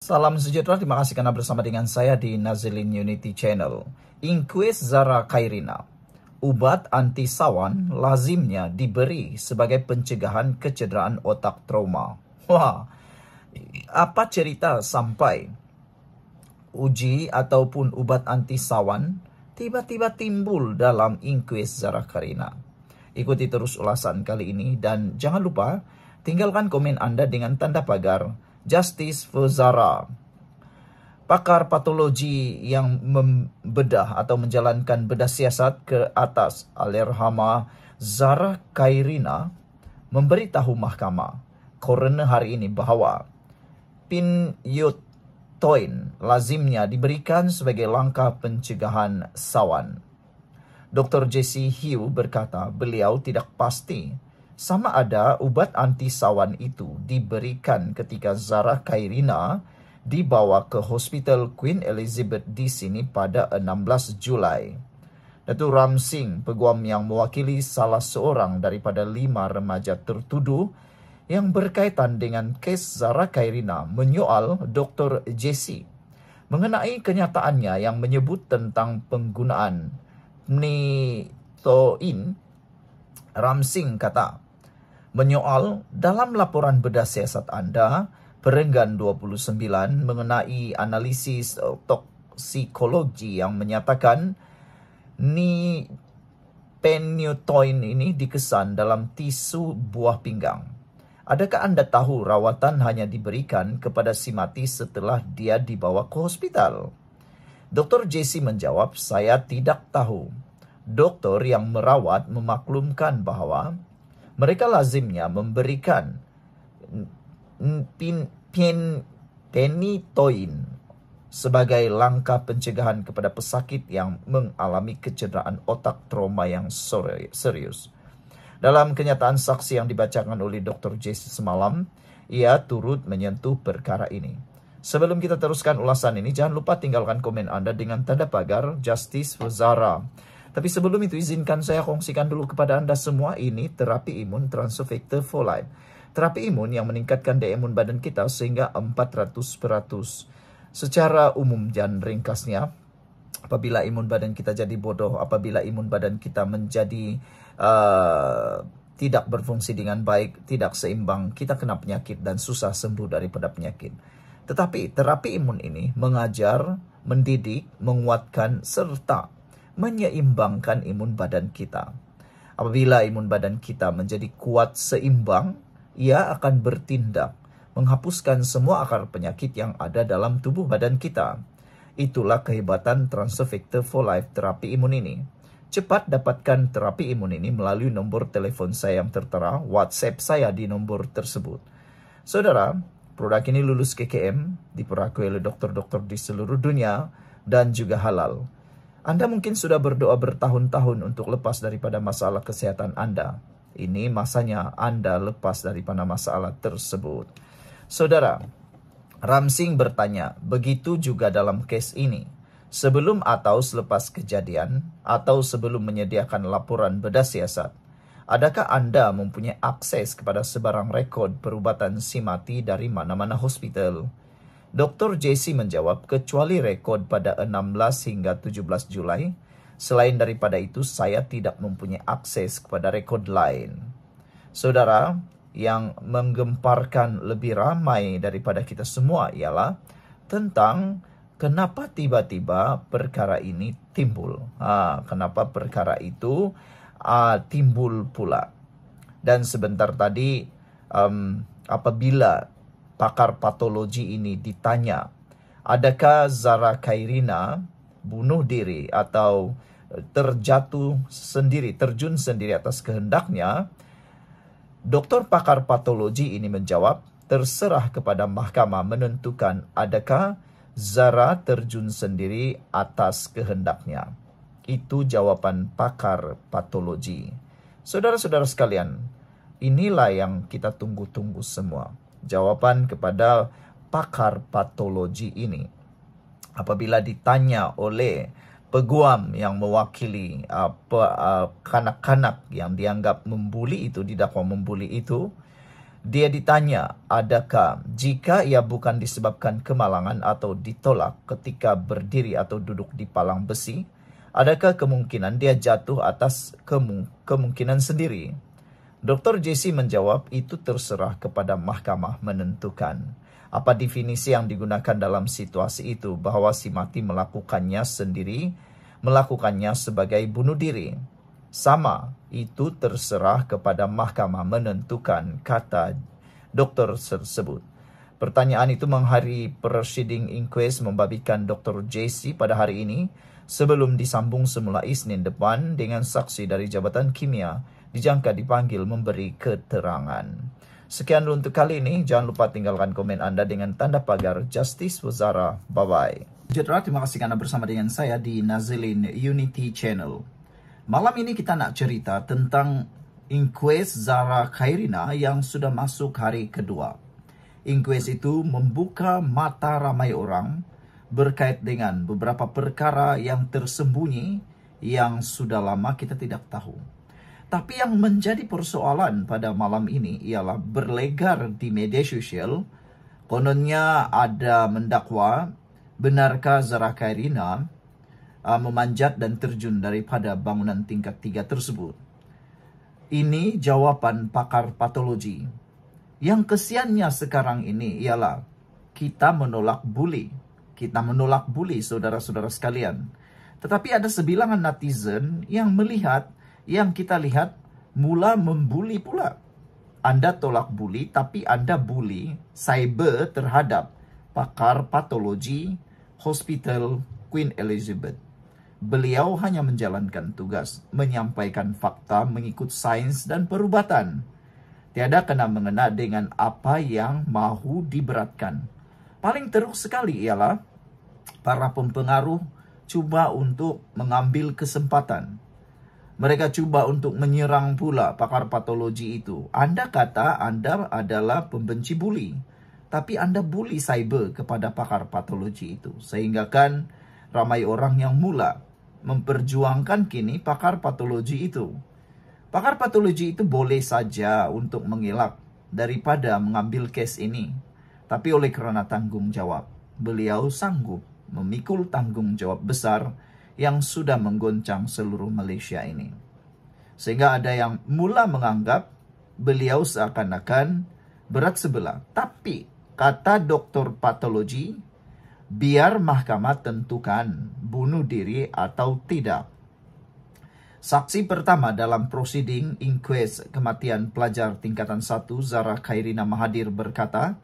Salam sejahtera, terima kasih karena bersama dengan saya di Nazilin Unity Channel. Inquis Zara Khairina, ubat anti sawan lazimnya diberi sebagai pencegahan kecederaan otak trauma. Wah, apa cerita sampai uji ataupun ubat anti sawan tiba-tiba timbul dalam Inquis Zara Khairina? Ikuti terus ulasan kali ini dan jangan lupa tinggalkan komen Anda dengan tanda pagar Justice for Zara. Pakar patologi yang membedah atau menjalankan bedah siasat ke atas Alerhama Zara Khairina memberitahu mahkamah coroner hari ini bahawa pinyutoin lazimnya diberikan sebagai langkah pencegahan sawan. Dr. Jesse Hugh berkata beliau tidak pasti sama ada ubat anti sawan itu diberikan ketika Zara Khairina dibawa ke Hospital Queen Elizabeth di sini pada 16 Julai. Datuk Ram Singh, peguam yang mewakili salah seorang daripada 5 remaja tertuduh yang berkaitan dengan kes Zara Khairina, menyoal Dr. Jesse mengenai kenyataannya yang menyebut tentang penggunaan pnitoin. Ram Singh kata, menyoal dalam laporan bedah siasat anda, Perenggan 29 mengenai analisis toksikologi yang menyatakan phenytoin ini dikesan dalam tisu buah pinggang. Adakah anda tahu rawatan hanya diberikan kepada si mati setelah dia dibawa ke hospital? Dr. Jesse menjawab, saya tidak tahu. Doktor yang merawat memaklumkan bahawa mereka lazimnya memberikan phenytoin sebagai langkah pencegahan kepada pesakit yang mengalami kecederaan otak trauma yang serius. Dalam kenyataan saksi yang dibacakan oleh Dr. Jesse semalam, ia turut menyentuh perkara ini. Sebelum kita teruskan ulasan ini, jangan lupa tinggalkan komen Anda dengan tanda pagar Justice for Zara. Tapi sebelum itu, izinkan saya kongsikan dulu kepada Anda semua, ini terapi imun Transfer Factor for Life. Terapi imun yang meningkatkan daya imun badan kita sehingga 400%. Secara umum dan ringkasnya, apabila imun badan kita jadi bodoh, apabila imun badan kita menjadi tidak berfungsi dengan baik, tidak seimbang, kita kena penyakit dan susah sembuh daripada penyakit. Tetapi terapi imun ini mengajar, mendidik, menguatkan serta menyeimbangkan imun badan kita. Apabila imun badan kita menjadi kuat seimbang, ia akan bertindak menghapuskan semua akar penyakit yang ada dalam tubuh badan kita. Itulah kehebatan Transfer Factor for Life terapi imun ini. Cepat dapatkan terapi imun ini melalui nombor telefon saya yang tertera, WhatsApp saya di nombor tersebut. Saudara, produk ini lulus KKM, diperakui oleh dokter-dokter di seluruh dunia dan juga halal. Anda mungkin sudah berdoa bertahun-tahun untuk lepas daripada masalah kesehatan Anda. Ini masanya Anda lepas daripada masalah tersebut. Saudara, Ram Singh bertanya, begitu juga dalam kes ini. Sebelum atau selepas kejadian, atau sebelum menyediakan laporan bedah siasat, adakah Anda mempunyai akses kepada sebarang rekod perubatan si mati dari mana-mana hospital? Dr. Jesse menjawab, kecuali rekod pada 16 hingga 17 Julai, selain daripada itu, saya tidak mempunyai akses kepada rekod lain. Saudara, yang menggemparkan lebih ramai daripada kita semua ialah tentang kenapa tiba-tiba perkara ini timbul. Kenapa perkara itu timbul pula. Dan sebentar tadi, apabila pakar patologi ini ditanya, adakah Zara Khairina bunuh diri atau terjun sendiri atas kehendaknya, doktor pakar patologi ini menjawab, terserah kepada mahkamah menentukan adakah Zara terjun sendiri atas kehendaknya. Itu jawapan pakar patologi. Saudara-saudara sekalian, inilah yang kita tunggu-tunggu semua. Jawapan kepada pakar patologi ini. Apabila ditanya oleh peguam yang mewakili kanak-kanak yang dianggap membuli itu, didakwa membuli itu, Dia ditanya, adakah jika ia bukan disebabkan kemalangan atau ditolak ketika berdiri atau duduk di palang besi, adakah kemungkinan dia jatuh atas kemungkinan sendiri? Dr. Jesse menjawab, itu terserah kepada mahkamah menentukan. Apa definisi yang digunakan dalam situasi itu, bahwa si mati melakukannya sendiri, melakukannya sebagai bunuh diri. Sama, itu terserah kepada mahkamah menentukan, kata dokter tersebut. Pertanyaan itu menghari proceeding inquest membabikan Dr. Jesse pada hari ini sebelum disambung semula Isnin depan dengan saksi dari Jabatan Kimia dijangka dipanggil memberi keterangan. Sekian dulu untuk kali ini. Jangan lupa tinggalkan komen Anda dengan tanda pagar Justice for Zara. Bye-bye. Terima kasih karena bersama dengan saya di Nazilin Unity Channel. Malam ini kita nak cerita tentang inquest Zara Khairina yang sudah masuk hari kedua. Inquest itu membuka mata ramai orang berkait dengan beberapa perkara yang tersembunyi yang sudah lama kita tidak tahu. Tapi yang menjadi persoalan pada malam ini ialah berlegar di media sosial. Kononnya ada mendakwa, benarkah Zara Khairina memanjat dan terjun daripada bangunan tingkat 3 tersebut? Ini jawaban pakar patologi. Yang kesiannya sekarang ini ialah kita menolak bully. Kita menolak bully, saudara-saudara sekalian. Tetapi ada sebilangan netizen yang melihat, yang kita lihat mula membuli pula. Anda tolak bully, tapi Anda bully cyber terhadap pakar patologi Hospital Queen Elizabeth. Beliau hanya menjalankan tugas, menyampaikan fakta mengikut sains dan perubatan. Tiada kena mengena dengan apa yang mahu diberatkan. Paling teruk sekali ialah para pempengaruh cuba untuk mengambil kesempatan. Mereka cuba untuk menyerang pula pakar patologi itu. Anda kata Anda adalah pembenci bully, tapi Anda bully cyber kepada pakar patologi itu. Sehingga kan ramai orang yang mula memperjuangkan kini pakar patologi itu. Pakar patologi itu boleh saja untuk mengelak daripada mengambil kes ini. Tapi oleh kerana tanggung jawab, beliau sanggup memikul tanggung jawab besar yang sudah menggoncang seluruh Malaysia ini. Sehingga ada yang mula menganggap beliau seakan-akan berat sebelah. Tapi kata doktor patologi, biar mahkamah tentukan bunuh diri atau tidak. Saksi pertama dalam proceeding inquest kematian pelajar tingkatan 1 Zara Khairina Mahathir berkata,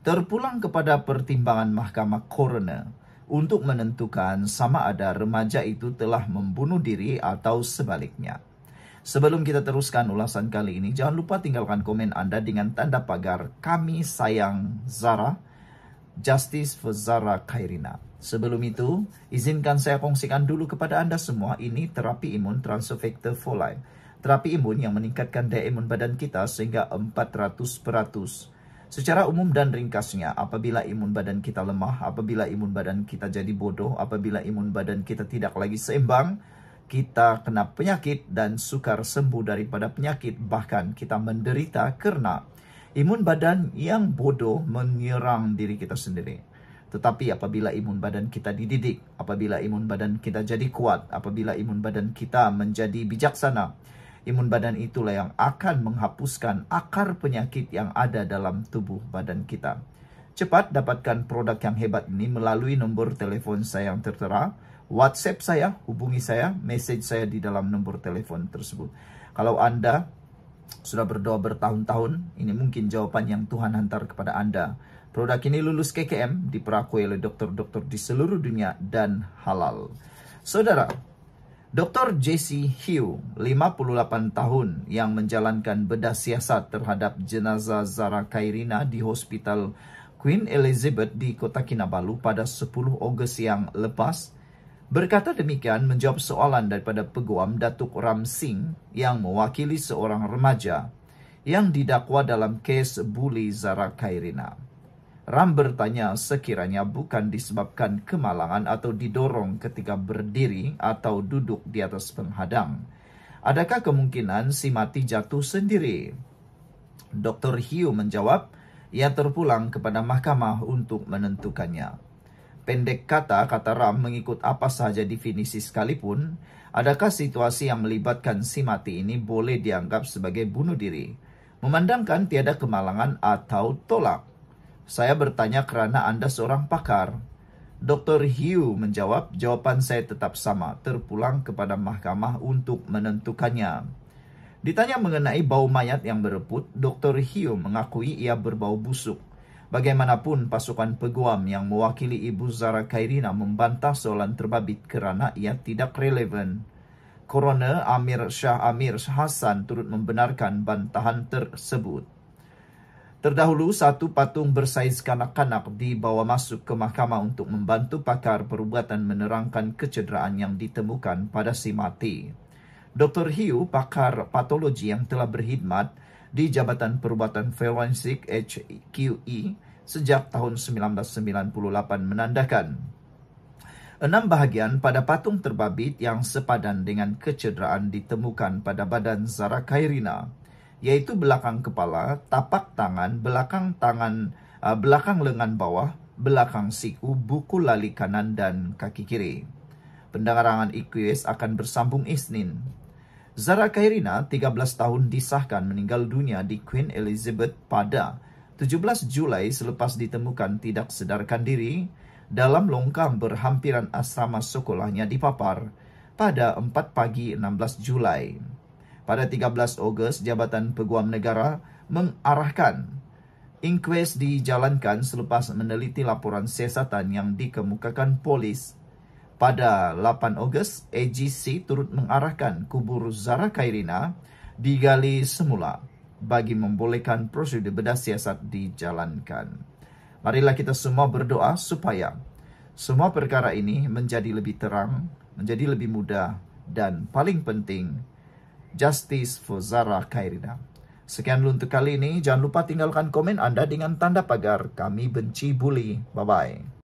terpulang kepada pertimbangan mahkamah coroner untuk menentukan sama ada remaja itu telah membunuh diri atau sebaliknya. Sebelum kita teruskan ulasan kali ini, jangan lupa tinggalkan komen Anda dengan tanda pagar Kami Sayang Zara, Justice for Zara Khairina. Sebelum itu, izinkan saya kongsikan dulu kepada Anda semua, ini terapi imun Transfer Factor for Life. Terapi imun yang meningkatkan daya imun badan kita sehingga 400%. Secara umum dan ringkasnya, apabila imun badan kita lemah, apabila imun badan kita jadi bodoh, apabila imun badan kita tidak lagi seimbang, kita kena penyakit dan sukar sembuh daripada penyakit. Bahkan kita menderita kerana imun badan yang bodoh menyerang diri kita sendiri. Tetapi apabila imun badan kita dididik, apabila imun badan kita jadi kuat, apabila imun badan kita menjadi bijaksana, imun badan itulah yang akan menghapuskan akar penyakit yang ada dalam tubuh badan kita. Cepat dapatkan produk yang hebat ini melalui nombor telefon saya yang tertera, WhatsApp saya, hubungi saya, message saya di dalam nombor telefon tersebut. Kalau Anda sudah berdoa bertahun-tahun, ini mungkin jawaban yang Tuhan hantar kepada Anda. Produk ini lulus KKM, diperakui oleh dokter-dokter di seluruh dunia dan halal. Saudara, Dr. Jesse Hugh, 58 tahun, yang menjalankan bedah siasat terhadap jenazah Zara Khairina di Hospital Queen Elizabeth di Kota Kinabalu pada 10 Ogos yang lepas, berkata demikian menjawab soalan daripada Peguam Datuk Ram Singh yang mewakili seorang remaja yang didakwa dalam kes buli Zara Khairina. Ram bertanya sekiranya bukan disebabkan kemalangan atau didorong ketika berdiri atau duduk di atas penghadang. Adakah kemungkinan si mati jatuh sendiri? Dr. Hiu menjawab, ia terpulang kepada mahkamah untuk menentukannya. Pendek kata Ram mengikut apa sahaja definisi sekalipun, adakah situasi yang melibatkan si mati ini boleh dianggap sebagai bunuh diri? Memandangkan tiada kemalangan atau tolak. Saya bertanya kerana Anda seorang pakar. Dr. Hiu menjawab, jawapan saya tetap sama, terpulang kepada mahkamah untuk menentukannya. Ditanya mengenai bau mayat yang bereput, Dr. Hiu mengakui ia berbau busuk. Bagaimanapun, pasukan peguam yang mewakili Ibu Zara Khairina membantah soalan terbabit kerana ia tidak relevan. Coroner Amir Shah Hassan turut membenarkan bantahan tersebut. Terdahulu, satu patung bersaiz kanak-kanak dibawa masuk ke mahkamah untuk membantu pakar perubatan menerangkan kecederaan yang ditemukan pada si mati. Dr. Hiu, pakar patologi yang telah berkhidmat di Jabatan Perubatan Forensik HQE sejak tahun 1998 menandakan 6 bahagian pada patung terbabit yang sepadan dengan kecederaan ditemukan pada badan Zara Khairina, yaitu belakang kepala, tapak tangan, belakang lengan bawah, belakang siku, buku lali kanan dan kaki kiri. Pendengaran IQS akan bersambung Isnin. Zara Khairina, 13 tahun, disahkan meninggal dunia di Queen Elizabeth pada 17 Julai selepas ditemukan tidak sedarkan diri dalam longkang berhampiran asrama sekolahnya di Papar pada 4 pagi 16 Julai. Pada 13 Ogos, Jabatan Peguam Negara mengarahkan inkues dijalankan selepas meneliti laporan siasatan yang dikemukakan polis. Pada 8 Ogos, AGC turut mengarahkan kubur Zara Khairina digali semula bagi membolehkan prosedur bedah siasat dijalankan. Marilah kita semua berdoa supaya semua perkara ini menjadi lebih terang, menjadi lebih mudah, dan paling penting, justice for Zara Khairina. Sekian dulu untuk kali ini. Jangan lupa tinggalkan komen Anda dengan tanda pagar. Kami benci bully. Bye-bye.